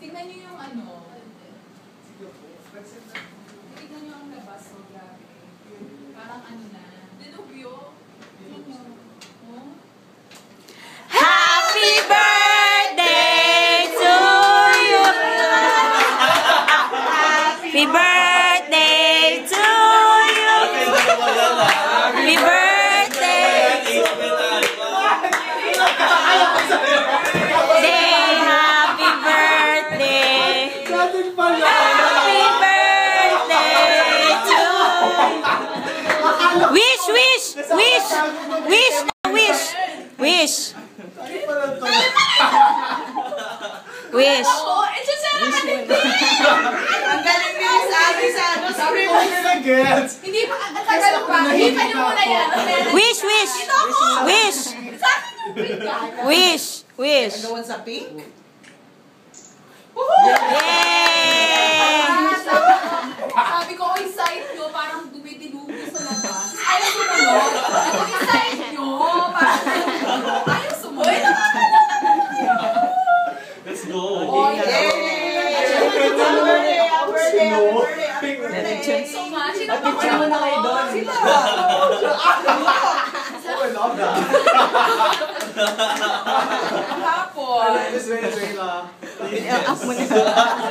Tingnan niyo yung ano. Tingnan niyo ang labas. So, grabe. Parang ano na. Dinubyo. Happy birthday to you. Happy birthday to you. Happy birthday. Happy birthday. Happy birthday to you. Wish, wish, wish, wish, wish, wish. Wish. Oh, it's just a Ang galing din sa amin sa ano. Sabi ko nila gets. Hindi pa, ang tagal pa. Hindi pa niyo muna yan. Wish, wish. Wish. Wish. Wish. Gawin sa pink? Yay! Sabi ko, oy, side nyo, parang dumitilugo sa labas. Ayaw sumunod. Ito yung side nyo. Ayaw sumunod. Let's go. Oy, Happy birthday. so much. Sino pa Picture mo na kayo doon. Sino? Oh, I love that. Ang hapon. This way, this way. Up mo na.